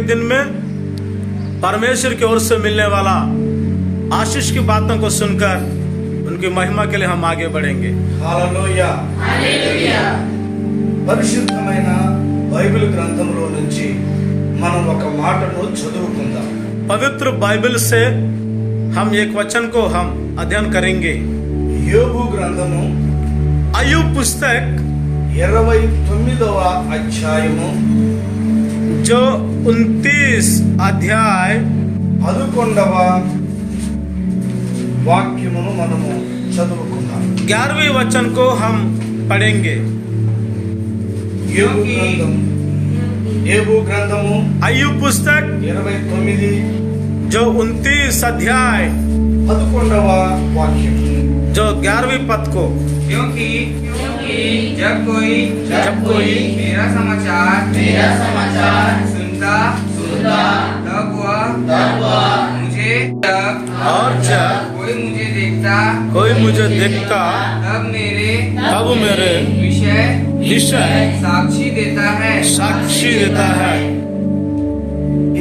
दिन में परमेश्वर की ओर से मिलने वाला आशीष की बातों को सुनकर उनकी महिमा के लिए हम आगे बढ़ेंगे। హల్లెలూయా హల్లెలూయా। పరిశుద్ధమైన బైబిల్ గ్రంథంలో నుంచి మనం ఒక మాటను చదువుకుందాం। पवित्र बाइबल से हम एक वचन को हम अध्ययन करेंगे। యోబు గ్రంథము अय्यूब पुस्तक 29వ అధ్యాయము जो 29 अध्याय 11వ వాక్యమును మనము చదువుకుందాం। 11वें वचन को हम पढ़ेंगे। యోబు గ్రంథము अय्यूब पुस्तक 29 जो 29 अध्याय 11వ వాక్యం। जो 11वीं पद को क्योंकि जब कोई मेरा समाचार सुनता तब वह मुझे और जब कोई मुझे देखता तब मेरे विषय साक्षी देता है।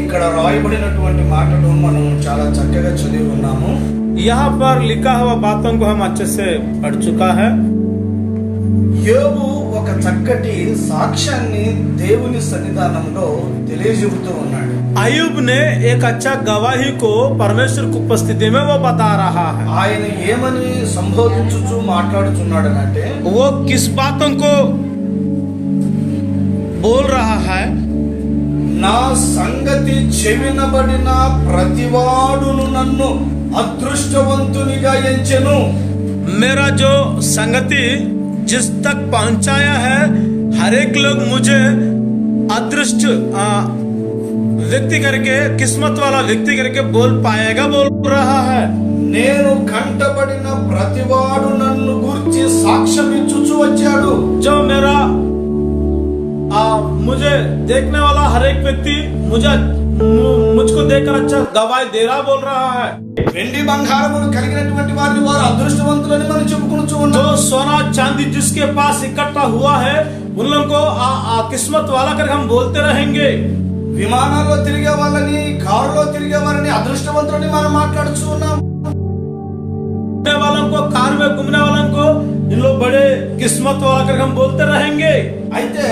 ఇక్కడ రాయబడినటువంటి మాటలు మనం చాలా చక్కగా చదివి ఉన్నాము। यहाँ पर लिखा हुआ बातों को हम अच्छे से पढ़ चुका है। యోబు ఒక చక్కటి సాక్ష్యాన్ని దేవుని సన్నిధానంలో తెలియజేస్తూ ఉన్నాడు। अय्यूब ने एक अच्छा गवाही को परमेश्वर की उपस्थिति में वो बता रहा है। ఆయన ఏమని సంబోధించుచు మాట్లాడుతున్నాడు అంటే वो किस बातों को बोल रहा है। నా సంగతి చెవినబడిన ప్రతివాడును నన్ను అదృష్టవంతునిగా ఎంచెను। मेरा जो संगति जिस तक पहुंचाया है हर एक लोग मुझे अदृष्ट व्यक्ति करके किस्मत वाला व्यक्ति करके बोल पाएगा बोल रहा है। నేను కంటబడిన ప్రతివాడు నన్ను గురించి సాక్ష్యం ఇచ్చుచు వచ్చాడు। जो मेरा मुझे देखने वाला हर एक व्यक्ति मुझको देखकर अच्छा गवाही दे रहा बोल रहा है। వెండి బంగారములు కలిగినటువంటి వారిని వారు అదృష్టవంతులని మనం చెప్పుకొనుచు ఉన్నాం। जो सोना चांदी जिसके पास इकट्ठा हुआ है उन लोगों को किस्मत वाला कर हम बोलते रहेंगे। విమానాల్లో తిరిగే వాళ్ళని కారులో తిరిగే వారిని అదృష్టవంతులని మనం మాట్లాడుచు ఉన్నాం। वालों को कार में घूमने वालों को इन लोग बड़े किस्मत वाला कर हम बोलते रहेंगे। అయితే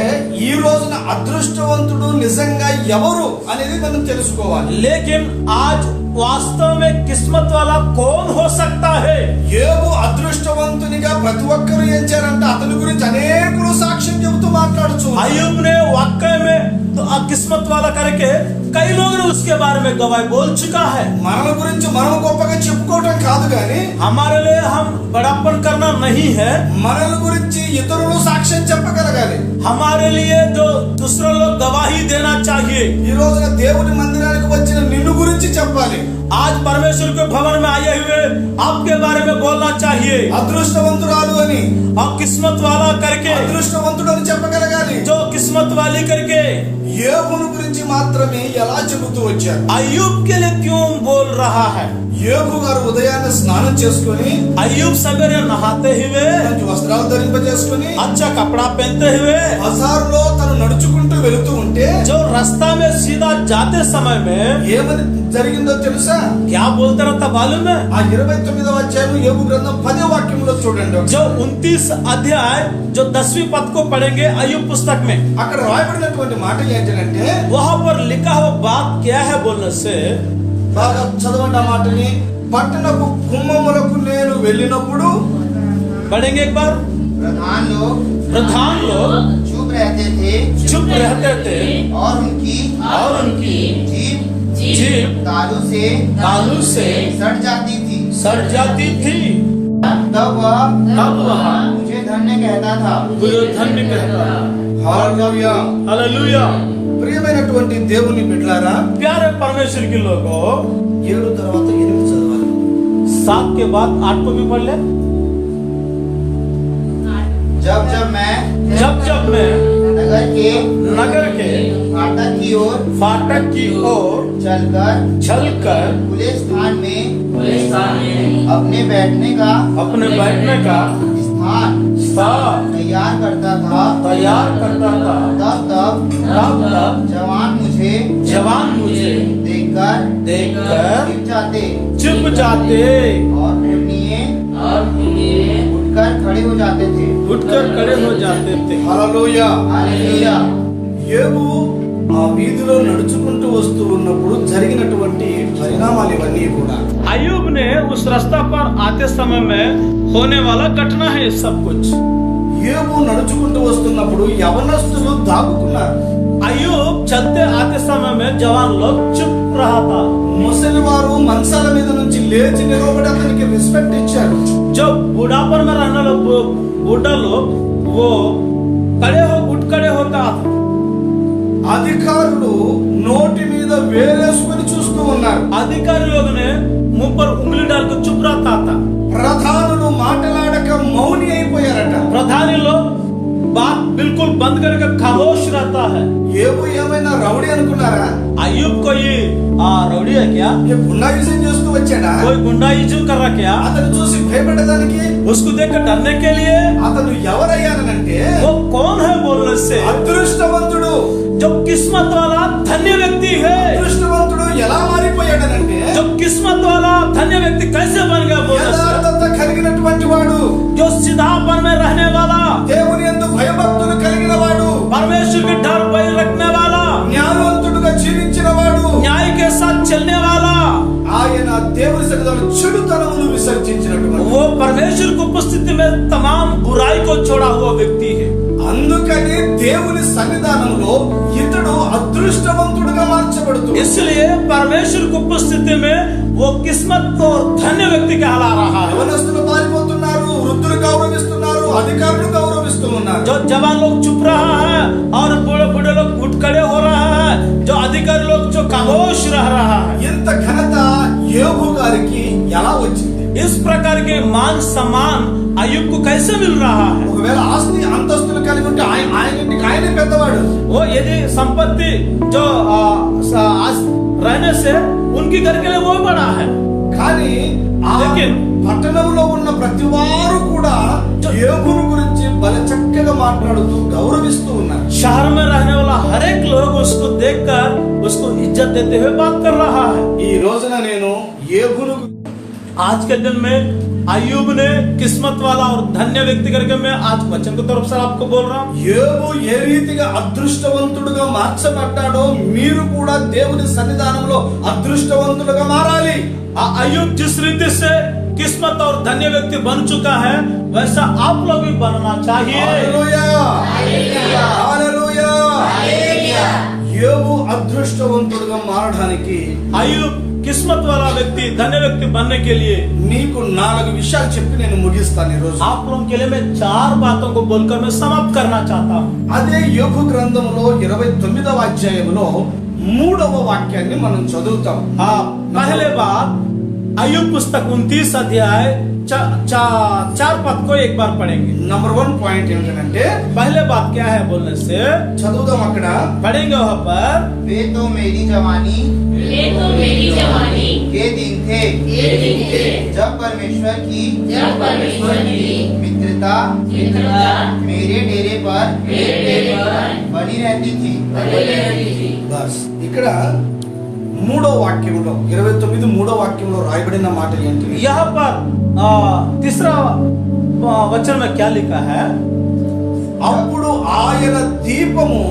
ఈ రోజున అదృష్టవంతుడు నిజంగా ఎవరు అనేది మనం తెలుసుకోవాలి। लेकिन आज वास्तव में किस्मत वाला कौन हो सकता है। యోబు అదృష్టవంతునిగా ప్రతి ఒక్కరు ఎంచారంటే అతని గురించి అనేకులు సాక్ష్యం చెబుతూ మాట్లాడుచు। अय्यूब ने वाकई में तो किस्मत वाला करके कई लोग ने उसके बारे में गवाही बोल चुका है। మన గురించి మనం గొప్పగా చెప్పుకోవటం కాదు కానీ हमारे लिए हम बड़ापन करना नहीं है। మన గురించి ఇతరులు సాక్ష్యం చెప్పగలగాలి। हमारे लिए जो दूसरे लोग गवाही देना चाहिए। ఈ రోజున దేవుని మందిరానికి వచ్చిన నిన్ను గురించి చెప్పాలి। आज परमेश्वर के भवन में आए हुए आपके बारे में बोलना चाहिए। అదృష్టవంతురాలు అని और किस्मत वाला करके అదృష్టవంతుడు అని చెప్పగలగాలి। जो किस्मत वाली करके యోబును గురించి మాత్రమే ఎలా చెబుతూ వచ్చారు। अय्यूब के लिए क्यों बोल रहा है। యోబు గారు ఉదయాన్నే స్నానం చేసుకొని अय्यूब सवेरे नहाते हुए మంచి వస్త్రాలు ధరింపజేసుకొని अच्छा कपड़ा पहनते हुए బజార్లో తను నడుచుకుంటూ వెళుతూ ఉంటే जो रास्ता में सीधा जाते समय में ఏమని జరిగిందో తెలుసా? क्या बोलते रहता मालूम है। ఆ 29వ అధ్యాయం యోబు గ్రంథం 10వ వాక్యంలో చూడండి। जो 29 अध्याय जो 10वीं पद को पढ़ेंगे अय्यूब पुस्तक में అక్కడ రాయబడినటువంటి మాటలు ఏంటంటే वहां पर लिखा हुआ बात क्या है बोलने से బాగా చదవండి ఆ మాటని। పట్టణపు గుమ్మములకు నేను వెళ్ళినప్పుడు पढ़ेंगे एक बार। प्रधान लोग चुप रहते थे और उनकी जीभ तालू से सड़ जाती थी। तब वह मुझे धन्य कहता था। Hallelujah hallelujah. ప్రియమైనటువంటి దేవుని బిడ్డలారా, प्यारे परमेश्वर के लोगों 7 తర్వాత 8 చదవాలి। 7 के बाद 8 को भी पढ़ ले। जब मैं नगर के फाटक की ओर चलकर खुले स्थान में अपने बैठने का स्थान तैयार करता था, तब तब जवान मुझे देखकर चुप जाते और पुण्य उठकर खड़े हो जाते थे। హల్లెలూయా. हालेलुया। యేబు ఆ వీధిలో నడుచుకుంటూ వస్తూ ఉన్నప్పుడు జరిగినటువంటి పరిణామాలు ఇవన్నీ కూడా अयुब ने उस रास्ता पर आते समय में होने वाला घटना है सब कुछ। యేబు నడుచుకుంటూ వస్తున్నప్పుడు యవనస్తులు దాగుకున్నారు. अयुब चलते आते समय में जवान लोग चुप रहा था। ముసలివారు మంచాల మీద నుంచి లేచి నిలబడి అతనికి రెస్పెక్ట్ ఇచ్చారు. जो बुढ़ापन में रहने लोग बूढ़ा लोग वो उठ खड़े होता था। అధికారులు నోటి మీద వేలేసుకొని చూస్తూ ఉన్నారు. अधिकारी लोग ने मुंह पर उंगली डालकर चुप रहता था। ప్రధానులు మాట్లాడక మౌని అయిపోయారట. प्रधानी लोग बात बिल्कुल बंद करके खामोश रहता है। యేబు ఏమైనా రౌడీ అనుకున్నారా? अयुब को ये रौड़ी है क्या? ఏ గుండాయిజం చేస్తూ వచ్చాడా? कोई गुंडाइजम कर रहा क्या? అతను చూసి భయపడడానికి उसको देखकर डरने के लिए అతను ఎవరయ్యానంటే वो कौन है बोलने से? అదృష్టవంతుడు. जो किस्मत वाला धन्य व्यक्ति है। అదృష్టవంతుడు ఎలా మారిపోయాడనంటే जो किस्मत वाला धन्य व्यक्ति कैसे बन गया बोलने से? యథార్థత కలిగినటువంటి వాడు, जो सीधापन में रहने वाला, దేవుని యందు భయభక్తులు కలిగిన వాడు, परमेश्वर के डर पर रखने वाला, న్యాయవంతుడుగా జీవించిన వాడు, न्याय के साथ चलने वाला, ఆయన దేవుని సన్నిధిలో చెడుతనమును విసర్జించినటువంటి वो परमेश्वर की उपस्थिति में तमाम बुराई को छोड़ा हुआ व्यक्ति है। అందుకని దేవుని సన్నిధానంలో ఇతడు అదృష్టవంతుడుగా మార్చబడుతూ इसलिए परमेश्वर की उपस्थिति में वो किस्मत और धन्य व्यक्ति कहला रहा है। యవనస్తులు పారిపోతున్నారు, వృద్ధులు గౌరవిస్తున్నారు, అధికారులు గౌరవిస్తూ ఉన్నారు. जो जवान लोग चुप रहा है और बूढ़े बूढ़े लोग उठ खड़े हो रहा है, जो अधिकारी लोग जो खामोश रह रहा है। ఇంత ఘనత యోబు గారికి ఎలా వచ్చింది? इस प्रकार के मान सम्मान अयुब को कैसे मिल रहा है? ఒకవేళ ఆస్తి అంతస్తులు కలిగి ఉంటే ఆయనకి ఆయనే పెద్దవాడు. वो यदि संपत्ति जो रहने से उनकी घर के लिए वो बड़ा है, కానీ ఆ లేకిన్ పట్టణంలో ఉన్న ప్రతి వారు కూడా యోబును గురించి భలే చక్కగా మాట్లాడుతూ గౌరవిస్తూ ఉన్నారు. शहर में रहने वाला हर एक लोग उसको देखकर उसको इज्जत देते हुए बात कर रहा है। ఈ రోజున నేను యోబును आज के दिन में अयुब ने किस्मत वाला और धन्य व्यक्ति करके मैं आज वचन की तरफ से आपको बोल रहा हूँ। యోబు ఏ రీతిగా అదృష్టవంతుడుగా మార్చబడ్డాడో మీరు కూడా దేవుని సన్నిధానంలో అదృష్టవంతులుగా మారాలి. अयुब जिस रीति से किस्मत और धन्य व्यक्ति बन चुका है, वैसा आप लोग भी बनना चाहिए। హల్లెలూయా, హల్లెలూయా. యోబు అదృష్టవంతుడుగా మారడానికి अयुब किस्मत वाला व्यक्ति धन्य व्यक्ति बनने के लिए మీకు 4 విషయాలు చెప్పి నేను ముగిస్తాను ఈ రోజు. आप लोगों के लिए मैं 4 बातों को बोलकर मैं समाप्त करना चाहता हूँ। అదే యోబు గ్రంథంలో 29వ అధ్యాయంలో 3వ వాక్యాన్ని మనం చదువుతాం. पहले बात अयुब पुस्तक 29 अध्याय 4 पद को एक बार पढ़ेंगे। నంబర్ 1 పాయింట్ ఏంటంటే पहले बात क्या है बोलने से చదువుదాం. అక్కడ पढ़ेंगे वहाँ पर वे तो मेरी जवानी के दिन थे, जब परमेश्वर की मित्रता मेरे डेरे पर बनी रहती थी। బస్ ఇక్కడ 3వ వాక్యంలో 29 3వ వాక్యంలో రాయబడిన మాటలు ఏంటి? यहाँ पर तीसरा वचन में क्या लिखा है? అప్పుడు ఆయన దీపము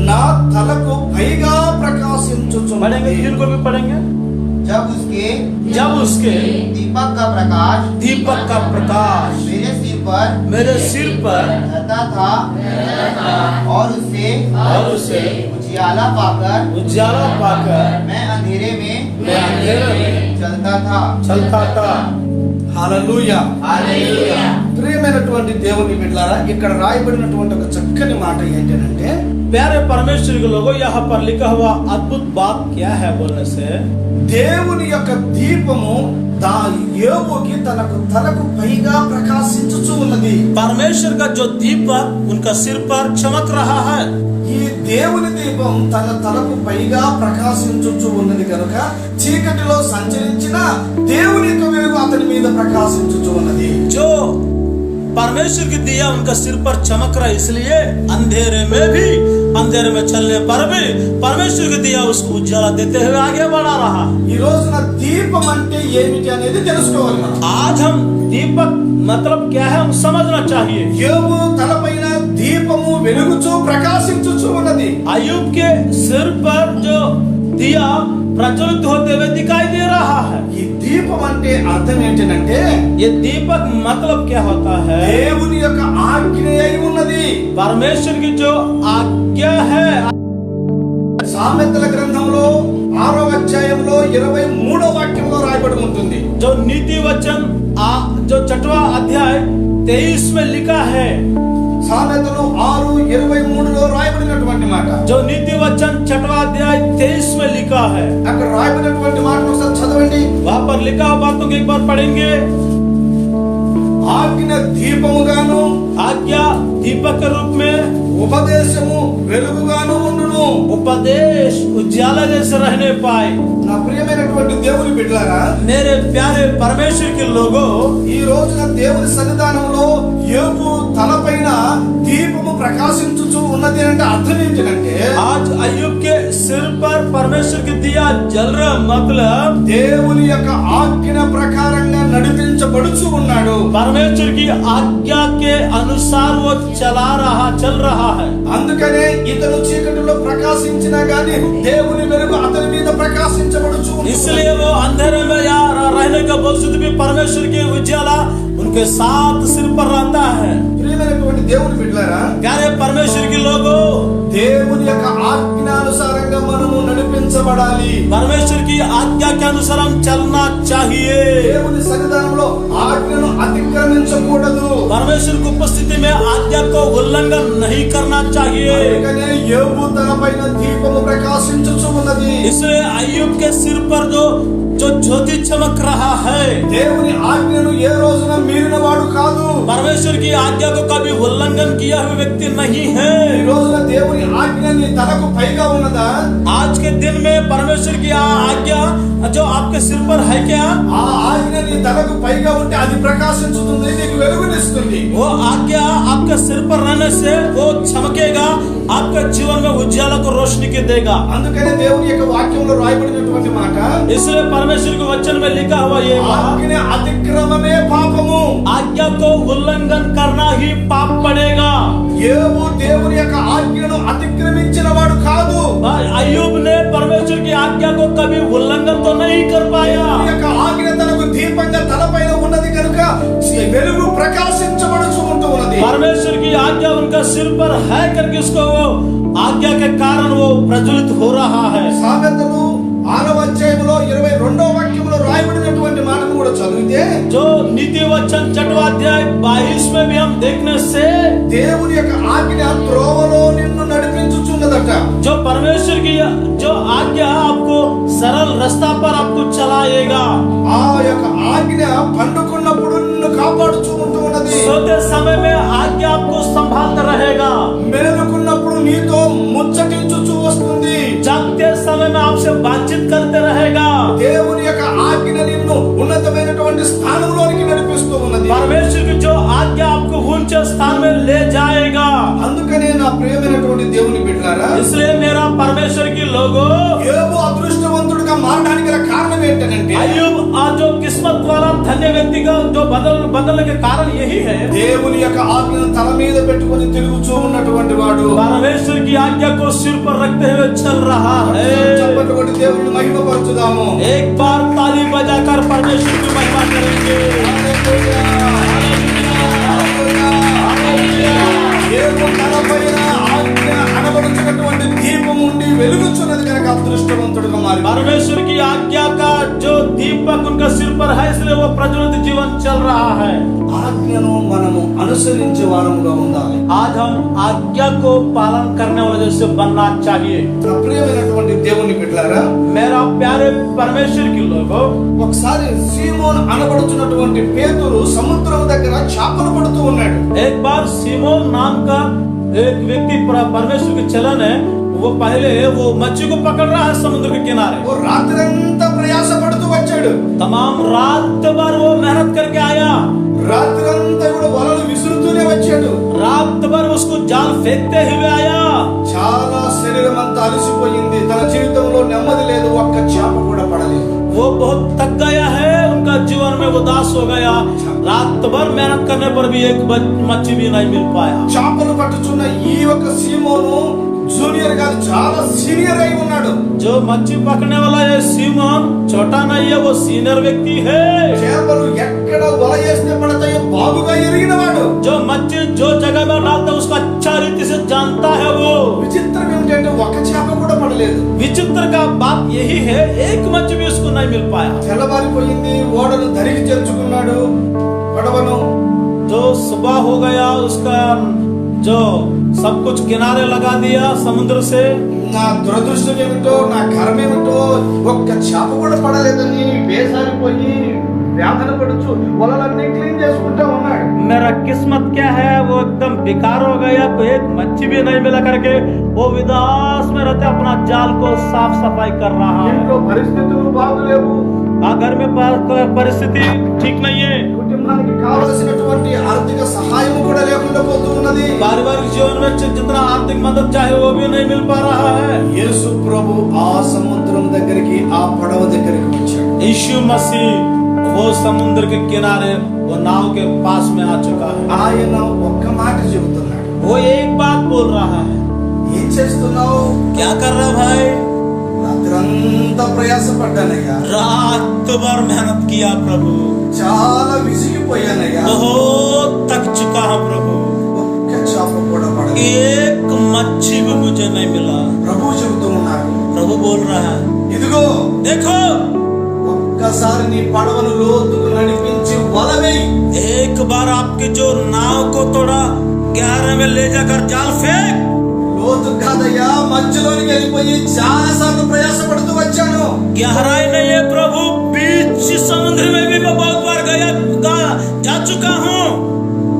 నా తలకు పైగా पढ़ेंगे, ప్రకాశించుచున్నది. तीन को भी पढ़ेंगे। जब उसके दीपक का प्रकाश मेरे सिर पर रहता था और उससे उजियाला पाकर मैं अंधेरे में चलता था। హల్లెలూయా. ప్రియమైనటువంటి దేవుని బిడ్డలారా, ఇక్కడ రాయబడినటువంటి ఒక చక్కని మాట ఏంటంటే प्यारे परमेश्वर के लोगों, यहाँ पर लिखा हुआ अद्भुत बात क्या है बोलने से దేవుని యొక్క దీపము యోబుకి తలకు పైగా ప్రకాశించుచు ఉన్నది. परमेश्वर का जो दीपक उनका सिर पर चमक रहा है। ఈ దేవుని దీపం తన తలకు పైగా ప్రకాశించుచు ఉన్నది కనుక చీకటిలో సంచరించిన దేవుని యొక్క వెలుగు అతని మీద ప్రకాశించుచు ఉన్నది. जो परमेश्वर की दिया उनका सिर पर चमक रहा, इसलिए अंधेरे में चलने पर भी परमेश्वर की दिया उसको उजाला देते हुए आगे बढ़ा रहा। ఈ రోజున దీపం అంటే ఏమిటి అనేది తెలుసుకోవాలి మనం. आज हम दीपक मतलब क्या है हम समझना चाहिए। యోబు తలపైన దీపము వెలుగుచూ ప్రకాశించుచూ ఉన్నది. अय्यूब के सिर पर जो दिया प्रज्वलित होते हुए दिखाई दे रहा है। ఈ దీపం అంటే అర్థం ఏంటంటే ये दीपक मतलब क्या होता है? దేవుని యొక్క ఆజ్ఞ అయి ఉన్నది. परमेश्वर की जो आज्ञा है। సామెతల గ్రంథంలో 6వ అధ్యాయంలో 23వ వాక్యంలో రాయబడి ఉంటుంది. जो नीति वचन जो 6वां अध्याय 23 में लिखा है। సామెతలు 6:23లో రాయబడినటువంటి మాట. जो नीति वचन 6वां अध्याय 23 में लिखा है। అక్కడ రాయబడినటువంటి మాటను ఒకసారి చదవండి. वहां पर लिखा हुआ बातों को एक बार पढ़ेंगे। ఆజ్ఞ దీపముగాను आज्ञा दीपक के रूप में, ఉపదేశము వెలుగుగాను ఉండును. उपदेश उजाला जैसे रहने पाए। నా ప్రియమైనటువంటి దేవుని బిడ్డలారా, मेरे प्यारे परमेश्वर के लोगों, ఈ రోజున దేవుని సన్నిధానంలో యోబు తలపైన దీపము ప్రకాశించుచూ ఉన్నది అంటే అర్థం ఏంటంటే आज अय्यूब के सिर पर परमेश्वर की दिया जल रहा, मतलब దేవుని యొక్క ఆజ్ఞ ప్రకారంగా నడిపించబడుచూ ఉన్నాడు. परमेश्वर की आज्ञा के अनुसार वो चल रहा है। అందుకనే ఇతను చీకటిలో ప్రకాశించినా గానీ దేవుని వెలుగు అతని మీద ప్రకాశించబడుచు ఉంటుంది. इसलिए वो अंधेरे में या रहने का बावजूद भी परमेश्वर की उजाला उनके साथ सिर पर रहता है। ప్రియమైనటువంటి దేవుని బిడ్డలారా, प्यारे परमेश्वर के लोगों, దేవుని యొక్క ఆజ్ఞానుసారంగా మనము నడిపించబడాలి. परमेश्वर की आज्ञा के अनुसार हम चलना चाहिए। దేవుని సన్నిధానంలో ఆజ్ఞను అతిక్రమించకూడదు. परमेश्वर की उपस्थिति में आज्ञा को उल्लंघन नहीं करना चाहिए। అందుకనే యోబు తలపైన దీపము ప్రకాశించుచు ఉన్నది. इसलिए अय्यूब के सिर पर जो ज्योति चमक रहा है। దేవుని ఆజ్ఞను ఏ రోజున మీరిన వాడు కాదు. परमेश्वर की आज्ञा को कभी उल्लंघन किया हुआ व्यक्ति नहीं ఈ है। రోజున దేవుని ఆజ్ఞ నీ తలకు పైగా ఉన్నదా? आज के दिन में परमेश्वर की आज्ञा जो आपके सिर पर है क्या? ఆ ఆజ్ఞ నీ తలకు పైగా ఉంటే అది ప్రకాశించుతుంది, నీకు వెలుగునిస్తుంది. वो आज्ञा आपके सिर पर रहने से वो चमकेगा, आपके जीवन में उजाला को रोशनी के देगा। అందుకనే దేవుని యొక్క వాక్యంలో రాయబడినటువంటి మాట, इसलिए परमेश्वर के वचन में लिखा हुआ ये बात, ఆజ్ఞ అతిక్రమమే పాపము. आज्ञा को उल्लंघन करना ही पाप पड़ेगा। యోబు దేవుని యొక్క ఆజ్ఞను అతిక్రమించిన వాడు కాదు. अय्यूब ने परमेश्वर की आज्ञा को कभी उल्लंघन तो नहीं कर पाया। దేవుని యొక్క ఆజ్ఞ తనకు దీపంగా తలపైన ఉన్నది కనుక వెలుగు ప్రకాశించబడుచు ఉంటూ ఉన్నది. परमेश्वर की आज्ञा उनका सिर पर है करके उसको वो आज्ञा के कारण वो प्रज्वलित हो रहा है। సామెతలు 6వ అధ్యాయంలో 22వ వాక్యంలో రాయబడినటువంటి మాటను కూడా చదివితే जो नीति वचन 6वां अध्याय 22 में भी हम देखने से దేవుని యొక్క ఆజ్ఞ త్రోవలో నిన్ను నడిపించుచున్నదట. जो परमेश्वर की जो आज्ञा आपको सरल रास्ता पर आपको चलाएगा। ఆ యొక్క ఆజ్ఞ పండుకున్నప్పుడు నిన్ను కాపాడుచూ ఉంటూ ఉన్నది. सोते समय में आज्ञा आपको संभालता रहेगा। మేలుకున్నప్పుడు నీతో ముచ్చటించుచూ వస్తుంది. जागते समय में आपसे बातचीत करते रहेगा। దేవుని యొక్క ఆజ్ఞ నిన్ను ఉన్నతమైనటువంటి స్థానంలోనికి నడిపిస్తూ ఉన్నది. परमेश्वर की जो आज्ञा आपको ऊंचे स्थान में ले जाएगा। అందుకనే నా ప్రియమైనటువంటి దేవుని బిడ్డలారా, इसलिए मेरा परमेश्वर की लोगों, యోబు అదృష్టవంతుడిగా మారడానికి గల కారణం ఏంటంటే अय्यूब आज जो किस्मत वाला धन्य व्यक्ति का जो बदलने के कारण यही है, దేవుని యొక్క ఆజ్ఞను తల మీద పెట్టుకొని తిరుగుచూ ఉన్నటువంటి వాడు. परमेश्वर की आज्ञा को सिर पर रखते हुए चल रहा है। చెప్పటువంటి దేవుడిని మహిమపరచుదాము. एक बार ताली बजाकर परमेश्वर की महिमा करेंगे। యోబు తలపైన ఆజ్ఞ అనబడుచున్నటువంటి దీపం ఉండి వెలుగుచున్నది కనుక అదృష్టవంతుడుగా మారి परमेश्वर की आज्ञा का जो दीपक उनका सिर पर है, इसलिए वो प्रज्वलित जीवन चल रहा है। ఆజ్ఞను మనము అనుసరించే వారముగా ఉండాలి. आज हम आज्ञा को पालन करने वाले जैसे बनना चाहिए। నా ప్రియమైనటువంటి దేవుని బిడ్డలారా, मेरा प्यारे परमेश्वर के लोगों, ఒకసారి సీమోన్ అనబడుచున్నటువంటి పేతురు సముద్రం దగ్గర చేపలు పడుతూ ఉన్నాడు. एक बार सीमोन नाम का एक व्यक्ति परमेश्वर के चलन है, वो पहले वो मच्छी को पकड़ रहा है समुद्र के किनारे। ఓ రాత్రంతా ప్రయాస పడుతూ వచ్చాడు. तमाम रात भर वो मेहनत करके आया। రాత్రంతా కూడా వలలు విసురుతూ फेंकते हुए आया। చాలా శరీరం అంతా అలసిపోయింది, తన జీవితంలో నెమ్మది లేదు, ఒక్క చేప కూడా పడలేదు. वो बहुत थक गया है, उनका जीवन में उदास हो गया। रात भर मेहनत करने पर भी एक मच्छी भी नहीं मिल पाया। చేపలు పట్టుచున్న ఈ ఒక సీమోను జూనియర్ కాదు, చాలా సీనియర్ అయి ఉన్నాడు. जो मच्छी पकड़ने वाला ये सीमोन छोटा नहीं है, वो सीनियर व्यक्ति है। చేపలు ఎక్కడ వల చేస్తే పడతాయో బాగుగా ఎరిగిన వాడు. जो मच्छी जो जगह में डालता है उसको अच्छा रीति से जानता है वो। విచిత్రం ఏమిటంటే ఒక చేప కూడా పడలేదు. विचित्र का बात यही है, एक मच्छी भी उसको नहीं मिल पाया। తెల్లబారిపోయింది, ఓడను ధరికి చేర్చుకున్నాడు పడవను. जो सुबह हो गया, उसका जो सब कुछ किनारे लगा दिया समुद्र से। నా దురదృష్టం ఏమిటో, నా కర్మ ఏమిటో, ఒక్క చేప కూడా పడలేదని వేసారిపోయి వేదన పడుచు వలలన్నీ క్లీన్ చేసుకుంటా ఉన్నాడు. मेरा किस्मत क्या है, वो एकदम बेकार हो गया, कोई एक मच्छी भी नहीं मिला करके वो विदास में रहते अपना जाल को साफ सफाई कर रहा है। ఇంట్లో పరిస్థితులు బాగులేవు, घर में परिस्थिति ठीक नहीं है, కుటుంబానికి కావలసినటువంటి ఆర్థిక సహాయం కూడా లేకుండా పోతూ ఉన్నది. पारिवारिक जीवन में जितना आर्थिक मदद चाहे वो भी नहीं मिल पा रहा है। యేసు ప్రభు ఆ సముద్రం దగ్గరికి, ఆ పడవ దగ్గరికి వచ్చాడు. यीशु मसीह वो समुद्र के किनारे वो नाव के पास में आ चुका है। ఆయన ఒక్క మాట చెబుతున్నాడు, वो एक बात बोल रहा है, ఏం చేస్తున్నావు? क्या कर रहा भाई? రాత్రంతా ప్రయాసపడ్డానయ్యా, रात भर मेहनत किया प्रभु, చాలా విసిగిపోయానయ్యా, बहुत थक चुका हूँ प्रभु, ఒక్క చేప కూడా పడలేదు. एक मच्छी भी मुझे नहीं मिला। ప్రభు చెబుతూ ఉన్నారు, प्रभु बोल रहा है, ఇదిగో देखो ఒక్కసారి నీ పడవను లోతుకు నడిపించి వలవేయి. एक बार आपके जो नाव को थोड़ा गहरे में ले जाकर जाल फेंक। లోతు కాదయ్యా, మధ్యలోనికి వెళ్ళిపోయి చాలా సార్లు ప్రయాసపడుతూ వచ్చాను. गहराई नहीं है प्रभु, बीच समुद्र में भी मैं बहुत बार जा चुका हूँ।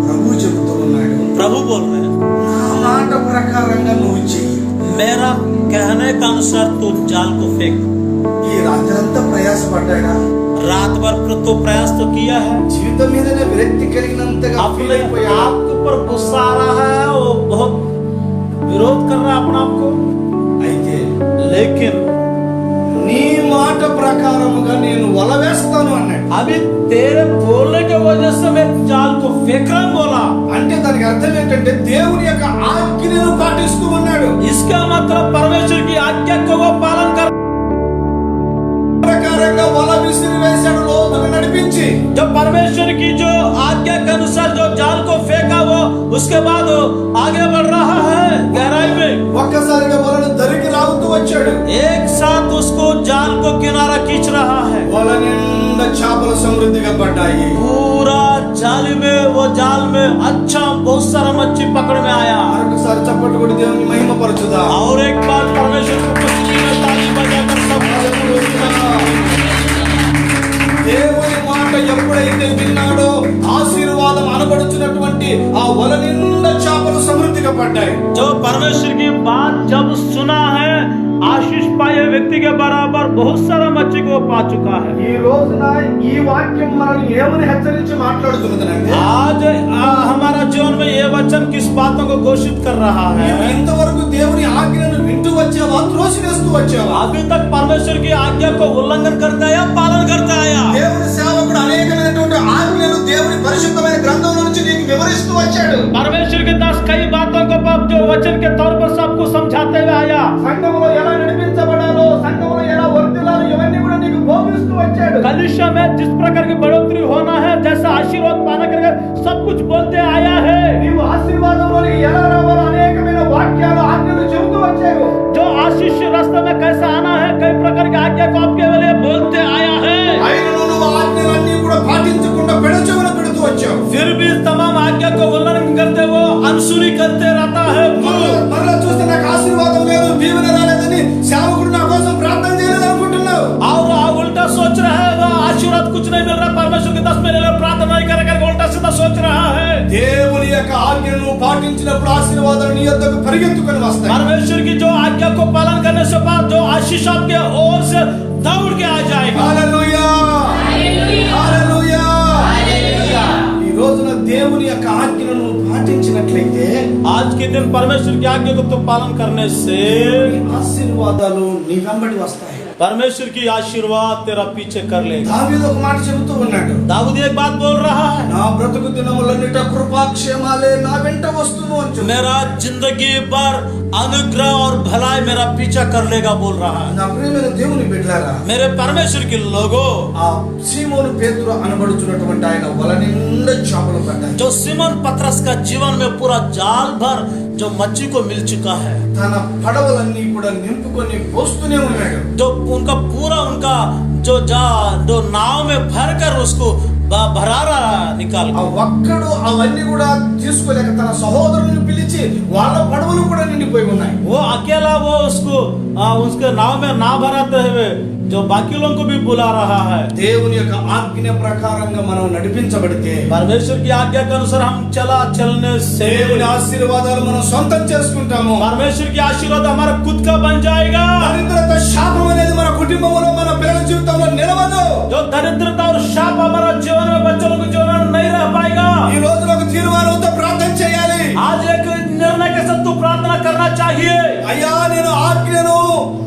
ప్రభు చెబుతూ ఉన్నాడు, प्रभु बोल रहे हैं, నా మాట ప్రకారంగా నువ్వు చెయ్యి. मेरा कहने का अनुसार तू जाल को फेंक। ఈ రాత్రంతా ప్రయాసపడ్డాడా, रात भर तो प्रयास तो किया है, జీవితం మీదనే విరక్తి కలిగినంతగా ఫీల్ अपने అయిపోయాడు. आप के ऊपर गुस्सा आ रहा है, वो बहुत विरोध कर रहा है अपने आप को। అయితే लेकिन నీ మాట ప్రకారముగా నేను వల వేస్తాను అన్నాడు. अभी तेरे बोलने की वजह से मैं जाल को फेंक रहा हूं बोला। అంటే దానికి అర్థం ఏంటంటే దేవుని యొక్క ఆజ్ఞను పాటిస్తూ ఉన్నాడు. इसका मतलब परमेश्वर की आज्ञा को वो पालन कर ప్రకారంగా వల విసిరి వేశాడు, లోతుకు నడిపించి. जो परमेश्वर की जो आज्ञा के अनुसार जो जाल को फेंका वो उसके बाद वो आगे बढ़ रहा है गहराई में। ఒక్కసారిగా వలను దరికి రావుతూ వచ్చాడు. एक साथ उसको जाल को किनारा खींच रहा है। వల నిండా చేపలు సమృద్ధిగా పడ్డాయి. पूरा जाली में वो जाल में अच्छा बहुत सारा मच्छी पकड़ में आया। మరొకసారి చప్పట్లు కొట్టి దేవుని మహిమపరచుదా. और एक बार परमेश्वर को खुशी में ताली बजाकर सब దేవుని మాట ఎప్పుడైతే విన్నాడో ఆశీర్వాదం అనబడుచున్నటువంటి ఆ వల నిండా చేపలు సమృద్ధిగా పడ్డాయి. जो परमेश्वर की बात जब सुना है, आशीष पाए व्यक्ति के बराबर बहुत सारा मच्छी को पा चुका है। ఈ రోజున ఈ వాక్యం మనల్ని ఏమని హెచ్చరించి మాట్లాడుతున్నదంటే, आज हमारा जीवन में ये वचन किस बातों को घोषित कर रहा है? ఇంతవరకు దేవుని ఆజ్ఞను వింటూ వచ్చావా, త్రోసివేస్తూ వచ్చావా? अभी तक परमेश्वर की आज्ञा को उल्लंघन करता आया, पालन करता आया। దేవుని సేవకుడు అనేకమైనటువంటి ఆజ్ఞలను దేవుని పరిశుద్ధమైన గ్రంథంలో నుంచి నీకు వివరిస్తూ వచ్చాడు. परमेश्वर के दास कई बातों को जो वचन के तौर पर सबको समझाते हुए आया। సంఘంలో ఎలా నడిపించబడాలో, సంఘంలో ఎలా వర్తిల్లాలో ఇవన్నీ కూడా నీకు బోధిస్తూ వచ్చాడు. कलीसिया में जिस प्रकार की बढ़ोतरी होना है, जैसा आशीर्वाद पाना करके सब कुछ बोलते आया है। నీవు ఆశీర్వాదంలోకి ఎలా రావాలో అనేకమైన వాక్యాలు, ఆజ్ఞలు చెబుతూ వచ్చాడు. जो आशीष रास्ते में कैसे आना है, कई प्रकार की आज्ञा को आपके लिए बोलते आया है। ఆయనను నువ్వు ఆజ్ఞలన్నీ కూడా పాటించకుండా పెడచెవిన పెడుతూ వచ్చావు. फिर भी तमाम आज्ञा को उल्लंघन करते वो अनसुनी करते रहता है। మరలా చూస్తే నాకు ఆశీర్వాదం లేదు, దీవెన రాలేదని సేవకుడు నా కోసం ప్రార్థన చేయలేదు అనుకుంటున్నావు. और उल्टा सोच रहा है, वो आशीर्वाद कुछ नहीं मिल रहा, परमेश्वर के दस मेरे लिए प्रार्थना नहीं कर उल्टा सीधा सोच रहा है। దేవుని యొక్క ఆజ్ఞను పాటించినప్పుడు ఆశీర్వాదాలు నీ యొద్దకు పరిగెత్తుకొని వస్తాయి. परमेश्वर की जो आज्ञा को पालन करने से बाद जो आशीष आपके ओर से दौड़ के आ जाएगा। హల్లెలూయా, హల్లెలూయా. ఈ రోజున దేవుని యొక్క ఆజ్ఞలను పాటించినట్లయితే आज के दिन परमेश्वर की आज्ञा को तो पालन करने से ఆశీర్వాదాలు నీ వెంబడి వస్తాయి. परमेश्वर की आशीर्वाद तेरा पीछे कर लेगा। దావీదు ఒక మాట చెబుతూ ఉన్నాడు, दाऊद एक बात बोल रहा है, నా బ్రతుకు దినములన్నిట కృపాక్షేమాలే నా వెంట వస్తును అని చెప్పి. मेरा जिंदगी भर अनुग्रह और भलाई मेरा पीछा कर लेगा बोल रहा है। నా ప్రియమైన దేవుని బిడ్డలారా, मेरे परमेश्वर के लोगों, ఆ సీమోను పేతురు అనబడుచున్నటువంటి ఆయన వల నిండా చేపలు పడ్డాయి. जो सिमोन पतरस का जीवन में पूरा जाल भर जो मच्छी को मिल चुका है, తన పడవలన్నీ కూడా నింపుకొని పోస్తూనే ఉన్నాడు. जो उनका पूरा उनका जो नाव में भर कर उसको भरारा निकाल ఆ ఒక్కడు అవన్నీ కూడా తీసుకోలేక తన సహోదరుని పిలిచి వాళ్ళ పడవలు కూడా నిండిపోయి ఉన్నాయి. वो अकेला वो उसके नाव में ना भराते हुए जो बाकी लोगों को भी बुला रहा है। దేవుని యొక్క ఆజ్ఞ ప్రకారంగా మనం నడిపించబడితే परमेश्वर की आज्ञा के अनुसार हम चलने से దేవుని ఆశీర్వాదాలు మనం సొంతం చేసుకుంటాము. परमेश्वर की आशीर्वाद हमारा खुद का बन जाएगा। దరిద్రత శాపం అనేది మన కుటుంబంలో మన పిల్లల జీవితంలో నిలవదు. जो दरिद्रता और शाप हमारा जीवन में बच्चों के जीवन में नहीं रह पाएगा। ఈ రోజు ఒక తీర్మానంతో ప్రార్థన చేయాలి. आज एक निर्णय के साथ तू प्रार्थना करना चाहिए। అయ్యా నేను ఆజ్ఞను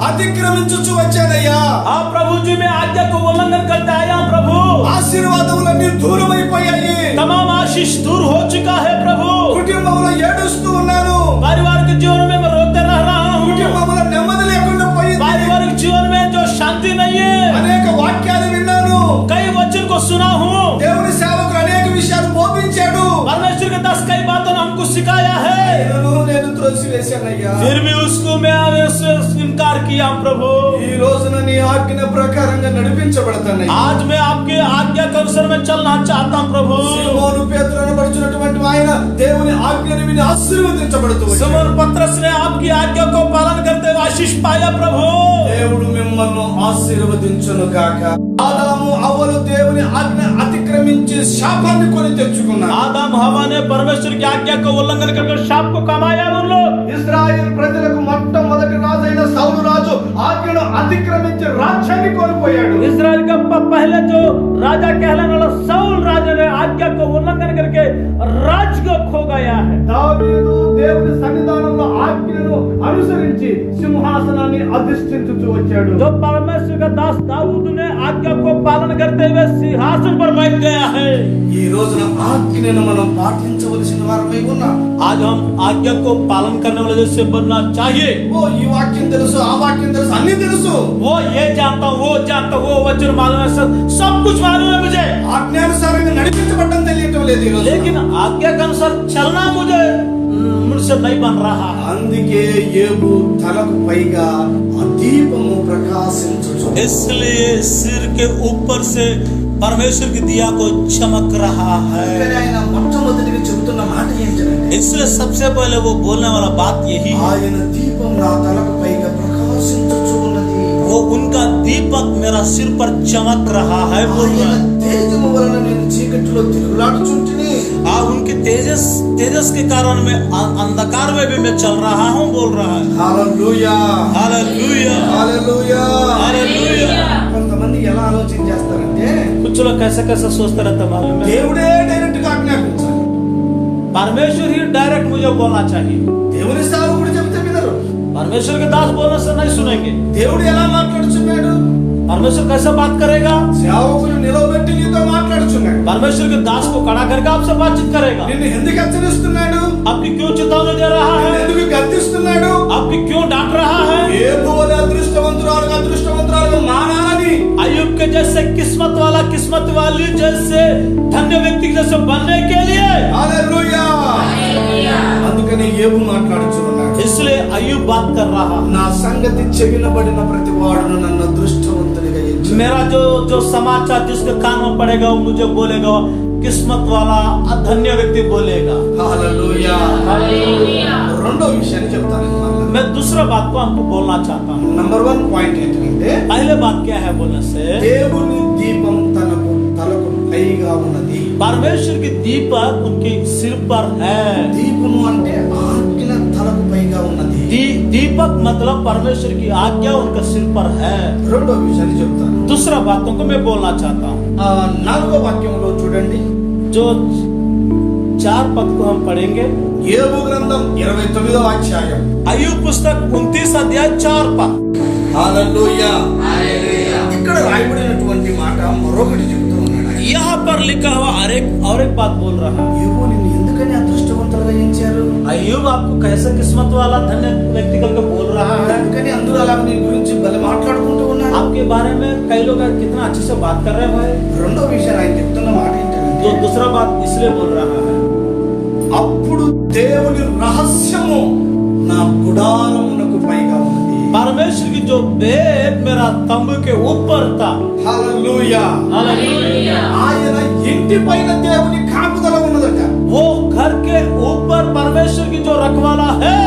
అతిక్రమించుచు వచ్చానయ్యా. आप प्रभु जी में आज्ञा को उल्लंघन करते आया प्रभु। ఆశీర్వాదములన్నీ దూరమైపోయాయి. तमाम आशीष दूर हो चुका है प्रभु। కుటుంబంలో ఏడుస్తూ ఉన్నాను. पारिवारिक जीवन में मैं रोते रह रहा हूँ। కుటుంబంలో నెమ్మది లేకుండా పోయింది. पारिवारिक जीवन में जो शांति नहीं है। అనేక వాక్యాలు విన్నాను. कई वचन को सुना हूँ। దేవుని సేవకుడు అనేక విషయాలు బోధించాడు. परमेश्वर के 10 कई बातों ने हमको सिखाया है, నేను త్రోసివేశానయ్యా. फिर भी उसको मैं इनकार किया प्रभु। ఈ రోజున నీ ఆజ్ఞ ప్రకారంగా నడిపించబడతానయ్యా. आज मैं आपके आज्ञा के अनुसार में चलना चाहता हूँ प्रभु। సీమోను పేతురు అనబడుచున్నటువంటి ఆయన దేవుని ఆజ్ఞను విని ఆశీర్వదించబడుతూ వచ్చాడు. सिमोन पतरस ने आपकी आज्ञा को पालन करते हुए आशीष पाया प्रभु। దేవుడు మిమ్మల్ని ఆశీర్వదించును గాక. ఆదాము అవ్వలు దేవుని ఆజ్ఞ అతిక్రమించి శాపాన్ని కొని తెచ్చుకున్నారు. आदम हवा ने परमेश्वर की आज्ञा को उल्लंघन करके शाप को कमाया उन लोग। ఇశ్రాయేల్ ప్రజలకు మొట్టమొదటి రాజైన సౌలు రాజు ఆజ్ఞను అతిక్రమించి రాజ్యాన్ని కోల్పోయాడు. इस्राएल का पहले जो राजा कहलाने वाला साउल राजा ने आज्ञा को उल्लंघन करके राज्य को खो गया है। దావీదు దేవుని సన్నిధానంలో ఆజ్ఞను అనుసరించి సింహాసనాన్ని అధిష్ఠించుచు వచ్చాడు. जो परमेश्वर का दास दाऊद ने आज्ञा को पालन करते हुए सिंहासन पर बैठ गया है। ఈ రోజున ఆజ్ఞను మనం పాటించవలసిన వారమై ఉన్నాం. आज हम आज्ञा को पालन करने वाले जैसे बनना चाहिए। ఓ ఈ వాక్యం తెలుసు, ఆ వాక్యం తెలుసు, అన్ని తెలుసు. वो ये जानता हूँ, वो जानता हूँ, वो वचन मालूम है, सब कुछ मालूम है मुझे, ఆజ్ఞానుసారంగా నడిపించబడడం తెలియటం లేదు ఈ రోజు. लेकिन आज्ञा के अनुसार चलना मुझसे नहीं बन रहा। అందుకే యేబు తలకు పైగా ఆ దీపము ప్రకాశించుచు. इसलिए सिर के ऊपर से परमेश्वर की दिया को चमक रहा అందుకని है। ఆయన మొట్టమొదటిగా చెబుతున్న మాట ఏంటంటే, इसलिए सबसे पहले वो बोलने वाला बात यही है, ఆయన దీపం నా తలకు పైగా ప్రకాశించుచు ఉన్నది. वो उनका दीपक मेरा सिर पर चमक रहा है बोल रहा ఆయన है। తేజము వలన నేను చీకటిలో తిరుగులాడుచుంటిని. उनके तेजस के कारण मैं अंधकार में भी मैं चल रहा हूँ बोल रहा है। హల్లెలూయా, हालेलुया, హల్లెలూయా. हालेलुया। కొంతమంది ఎలా ఆలోచన చేస్తారంటే, कुछ लोग कैसे कैसे सोचते रहते मालूम है, దేవుడే డైరెక్ట్ గా ఆజ్ఞాపించాలి. परमेश्वर ही डायरेक्ट मुझे बोलना चाहिए। దేవుని సేవకుడు చెబితే వినరు. परमेश्वर के दास बोलने से नहीं सुनेंगे। దేవుడు ఎలా మాట్లాడుచున్నాడు? परमेश्वर कैसे बात करेगा? సేవకులు నిలబెట్టి నీతో మాట్లాడుచున్నాడు. परमेश्वर के दास को खड़ा करके आपसे बातचीत करेगा। నిన్ను ఎందుకు హెచ్చరిస్తున్నాడు? आपकी क्यों चेतावनी दे रहा నిన్ను है? ఎందుకు గద్దిస్తున్నాడు? आपकी क्यों डांट रहा है? యేబు వలె అదృష్టవంతురాలుగా మారాలని, अय्यूब के जैसे किस्मत वाली जैसे धन्य व्यक्ति जैसे बनने के लिए, హల్లెలూయా. అందుకని యేబు మాట్లాడుచున్నాడు. इसलिए अय्यूब बात कर रहा है। నా సంగతి చెవినబడిన ప్రతి వాడును నన్ను అదృష్టవంతునిగా ఎంచును. मेरा जो समाचार जिसके कान में पड़ेगा वो मुझे बोलेगा, किस्मत वाला धन्य व्यक्ति बोलेगा। హల్లెలూయా. రెండో విషయాన్ని చెప్తాను మళ్ళీ. मैं दूसरा बात को आपको बोलना चाहता हूँ। నంబర్ 1 పాయింట్ ఏంటంటే, पहले बात क्या है बोलने से, దేవుని దీపం తలకు పైగా ఉన్నది. परमेश्वर की दीपक उनके सिर पर है। దీపము అంటే ఆజ్ఞ తలకు పైగా ఉన్నది. दीपक मतलब परमेश्वर की आज्ञा उनका सिर पर है। రెండో విషయాన్ని చెప్తాను. दूसरा बातों को मैं बोलना चाहता हूँ। 4వ వాక్యంలో చూడండి, जो 4 पद को हम पढ़ेंगे। యోబు గ్రంథం 29వ అధ్యాయం अय्यूब पुस्तक 29 अध्याय 4 पद। హల్లెలూయా ఇక్కడ రాయబడినటువంటి మాట మరొకటి చెబుతూ ఉన్నాడు ఆయన. यहाँ पर लिखा हुआ और एक बात बोल रहा है। యోబు నిన్ను ఎందుకని అదృష్టవంతులుగా ఎంచారు? अय्यूब आपको कैसे किस्मत वाला धन्य व्यक्ति करके बोल रहा है? అందుకని అందరూ అలా నీ గురించి భలే మాట్లాడుకుంటూ ఉన్నారు. आपके बारे में कई लोग कितना अच्छे से बात कर रहे हैं भाई। రెండో విషయం ఆయన చెప్తున్న మాట ఏంటంటే जो दूसरा बात इसलिए बोल रहा है, అప్పుడు దేవుని రహస్యము నా గుడారమునకు పైగా ఉన్నది. परमेश्वर की जो भेद मेरा तंबू के ऊपर था। Hallelujah hallelujah. ఆయన ఇంటి పైన దేవుని కాపుదల ఉన్నదట. वो घर के ऊपर परमेश्वर की जो रखवाला है।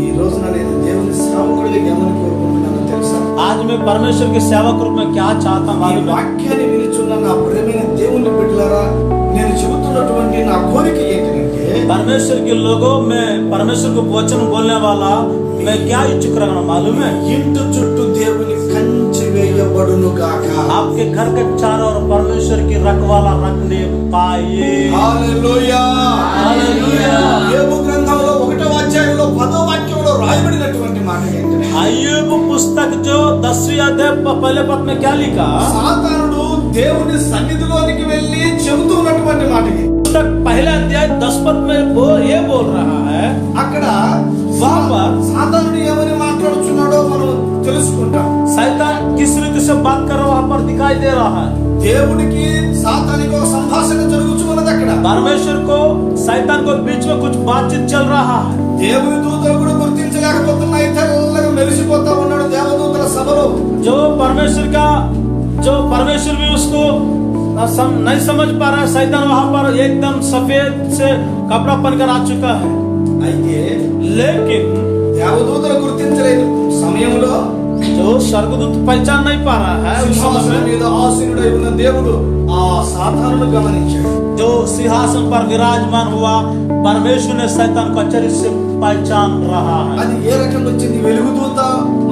ఈ రోజున నేను దేవుని సేవకుడిగా ఏమని కోరుకుంటున్నానో తెలుసా? आज मैं परमेश्वर के सेवक रूप में क्या चाहता हूँ ఈ मालूम है? వాక్యాన్ని వినుచున్న నా ప్రియమైన దేవుని బిడ్డలారా, నేను చెబుతున్నటువంటి నా కోరిక ఏంటంటే परमेश्वर के लोगों में परमेश्वर को वचन बोलने वाला मैं क्या इच्छुक रखना मालूम है? ఇంటి చుట్టూ దేవుని కంచె వేయబడును గాక. आपके घर के चारों ओर परमेश्वर की रखवाला रखने पाए। Hallelujah hallelujah. యోబు గ్రంథంలో 1వ అధ్యాయంలో 10వ వాక్యంలో రాయబడినటువంటి మాట ఏంటంటే अय्यूब पुस्तक जो 10वीं अध्याय पहले पद में क्या लिखा? సాతానుడు దేవుని సన్నిధిలోనికి వెళ్ళి చెబుతున్నటువంటి మాటకి पुस्तक पहले अध्याय 10 पद में वो ये बोल रहा है, అక్కడ वहाँ पर సాతానుడు ఏమని మాట్లాడుచున్నాడో మనం తెలుసుకుంటాం. शैतान किस रीति से बात कर रहा है वहाँ पर दिखाई दे रहा है। దేవుడికి సాతానికి ఒక సంభాషణ జరుగుతూ ఉన్నది అక్కడ. परमेश्वर को शैतान को बीच में कुछ बातचीत चल रहा है। దేవుని దూతలు కూడా గుర్తించలేకపోతున్నాయి, తెల్లగా మెరిసిపోతా ఉన్నాడు దేవదూతల సభలో. जो परमेश्वर भी उसको नहीं समझ पा रहा है। शैतान वहाँ पर एकदम सफेद से कपड़ा पहनकर आ चुका है। అయితే लेकिन దేవదూతలు గుర్తించలేదు సమయంలో जो स्वर्गदूत पहचान नहीं पा रहा है उस సింహాసనం समय మీద ఆసీనుడై ఉన్న దేవుడు ఆ సాతానును గమనించాడు. जो सिंहासन पर विराजमान हुआ परमेश्वर ने शैतान को अच्छे से पहचान रहा है। అది ఏ రకంగా వచ్చింది? వెలుగుదూత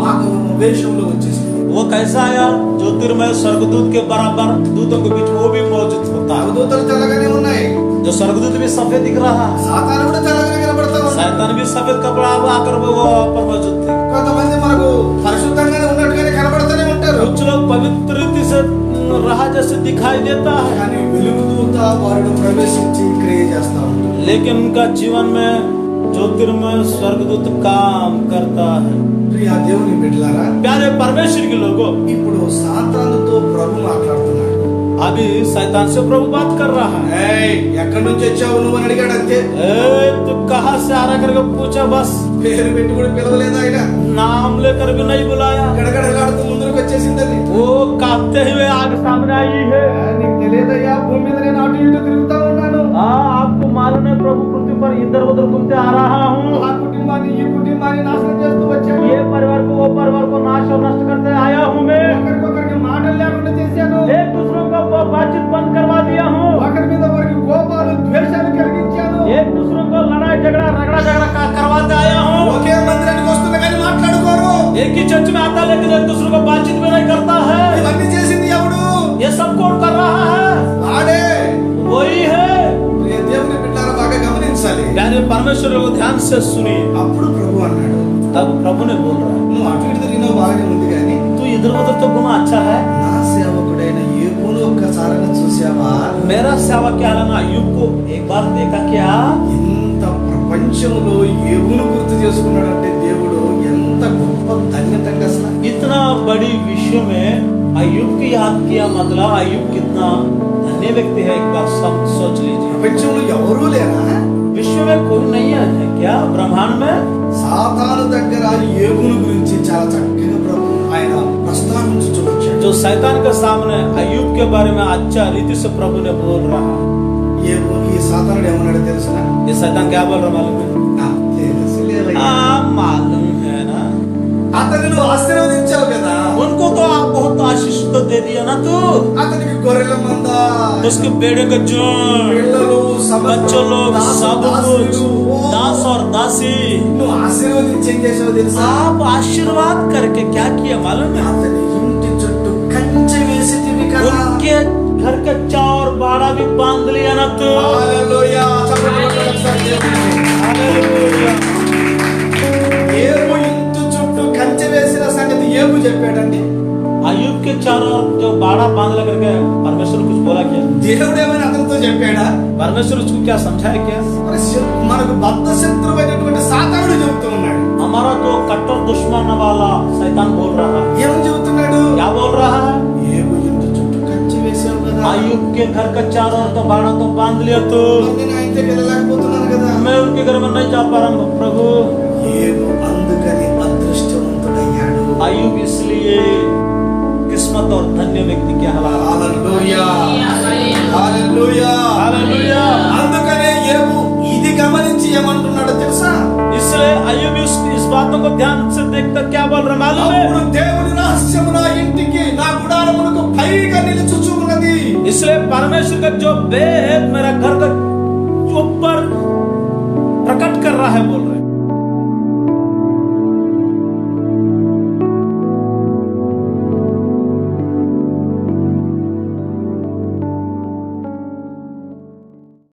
ఆగమన వేషంలో వచ్చేసింది. वो कैसा आया? ज्योतिर्मय स्वर्गदूत के बराबर दूतों के बीच वो भी मौजूद होता है। దేవదూతలు తెల్లగానే ఉన్నాయి, जो स्वर्गदूत भी सफेद दिख रहा है, సాతాను కూడా తెల్లగానే కనబడతా ఉన్నాడు. शैतान भी सफेद कपड़ा आकर वो वहाँ पर मौजूद थे। కొంతమంది మనకు పరిశుద్ధంగానే ఉన్నట్టుగానే కనబడతానే ఉంటారు, कुछ लोग पवित्र रीति से रहा जैसे दिखाई देता है, కానీ వెలుగుదూత వారిని ప్రవేశించి క్రియ చేస్తా ఉంటాడు. लेकिन उनका जीवन में ज्योतिर्मय स्वर्गदूत काम करता है। ప్రియ దేవుని బిడ్డలారా, प्यारे परमेश्वर के लोगों, ఇప్పుడు సాతానుతో ప్రభు మాట్లాడుతున్నాడు. अभी शैतान से प्रभु बात कर रहा है। ఏయ్, ఎక్కడి నుంచి వచ్చావు నువ్వు అని అడిగాడు అంతే. ए, तू कहाँ से आ रहा करके पूछा, बस పేరు పెట్టి కూడా పిలవలేదు ఆయన. नाम लेकर भी नहीं बुलाया। గడగడలాడుతూ ముందుకు వచ్చేసింది అది. वो कांपते हुए आग सामने आई है। నీకు తెలియదయ్యా, భూమి మీద నేను అటు ఇటు తిరుగుతా ఉన్నాను. हाँ, आपको मालूम है प्रभु पृथ्वी पर इधर उधर घूमते आ रहा हूँ। ఆ కుటుంబాన్ని ఈ కుటుంబాన్ని నాశనం చేస్తూ వచ్చాను. ये परिवार को वो परिवार को नाश और नष्ट करते आया हूँ मैं। ఒకరికొకరికి మాటలు లేకుండా చేశాను. एक दूसरों को बातचीत बंद करवा दिया हूँ। ఒకరి మీద ఒకరికి కోపాలు ద్వేషాలు కలిగించాను. एक दूसरों को लड़ाई झगड़ा करवाते आया हूँ। ఒకే మందిరానికి వస్తున్నా కానీ మాట్లాడుకోరు. एक ही चर्च में आता लेकिन एक दूसरों को बातचीत भी नहीं करता है। ఇవన్నీ చేసింది ఎవడు? ये सब कौन कर रहा है? ఆడే. वही है। ప్రియ దేవుని బిడ్డలారా, బాగా గమనించాలి. प्यारे परमेश्वर को ध्यान से सुनिए। అప్పుడు ప్రభు అన్నాడు, तब प्रभु ने बोल रहा है, నువ్వు అటు ఇటు తిరిగినావు బాగానే ఉంది కానీ तू इधर उधर तो घुमा अच्छा है। నా సేవకుడైన యేబును ఒక్కసారిగా చూసావా? मेरा सेवा क्या लेना? अय्यूब को एक बार देखा क्या? ఇంత ప్రపంచంలో యేబును గుర్తు చేసుకున్నాడంటే దేవుడు ఎంత గొప్ప ధన్యతంగా అసలు. इतना बड़ी विश्व में अय्यूब की याद किया, मतलब अय्यूब कितना धन्य व्यक्ति है। एक बार सब सोच लीजिए। ప్రపంచంలో ఎవరూ లేరా? विश्व में कोई नहीं है क्या? ब्रह्मांड में సాతాను దగ్గర యేబును గురించి చాలా చక్కగా ప్రభు ఆయన ప్రస్తావించుచూ వచ్చాడు. जो शैतान के सामने अय्यूब के बारे में अच्छा रीति से प्रभु ने बोल रहा है। యేబుకి సాతానుడు ఏమన్నాడు తెలుసునా? ये शैतान क्या बोल रहा मालूम है? తెలుసులేవయ్యా. मालूम है ना। అతన్ని నువ్వు ఆశీర్వదించావు కదా, उनको तो आप बहुत आशीष तो दे दिया ना तू। అతనికి గొర్రెల మంద, उसके बेड़े का झुंड, పిల్లలు, बच्चों लोग, सब कुछ, దాసులు, दास और दासी। నువ్వు ఆశీర్వదించి ఏం చేసావు తెలుసా? आप आशीर्वाद करके क्या किया मालूम है? అతని ఇంటి చుట్టూ కంచె వేసితివి కదా. उनके घर का चार बाड़ा भी बांध लिया ना तू। హల్లెలూయా. చప్పట్లు కొట్టండి ఒకసారి దేవునికి. हालेलुया। ఏబు ఇంటి చుట్టూ కంచె వేసిన సంగతి ఏబు చెప్పాడండి. अय्यूब के चारों ओर जो बाड़ा बांध लगा करके परमेश्वर कुछ बोला क्या? దేవుడు ఏమైనా అతనితో చెప్పాడా? परमेश्वर उसको क्या समझाया क्या? మరి మనకు బద్ధ శత్రువైనటువంటి సాతానుడు చెబుతూ ఉన్నాడు. हमारा तो कट्टर दुश्मन वाला शैतान बोल रहा है। ఏమని చెబుతున్నాడు? क्या बोल रहा है? ఏబు ఇంటి చుట్టూ కంచె వేసావు కదా. अय्यूब के घर का चारों ओर तो बाड़ा तो बांध लिया तू। నేను ఆ ఇంటికి వెళ్ళలేకపోతున్నాను కదా. मैं उनके घर में नहीं जा पा रहा हूँ प्रभु। ఏబు అందుకని అదృష్టవంతుడయ్యాడు. अय्यूब इसलिए किस्मत और धन्य व्यक्ति के हालात। హల్లెలూయా. హల్లెలూయా. हालेलुया। అందుకనే ఏబు ఇది గమనించి ఏమంటున్నాడో తెలుసా? इसलिए अय्यूब इस बातों को ध्यान से देखकर क्या बोल रहा मालूम है? అప్పుడు దేవుని రహస్యము నా ఇంటికి నా గుడారమునకు పైగా నిలుచుచు ఉన్నది. इसलिए परमेश्वर का जो भेद मेरा घर का ऊपर प्रकट कर रहा है बोल रहे हैं।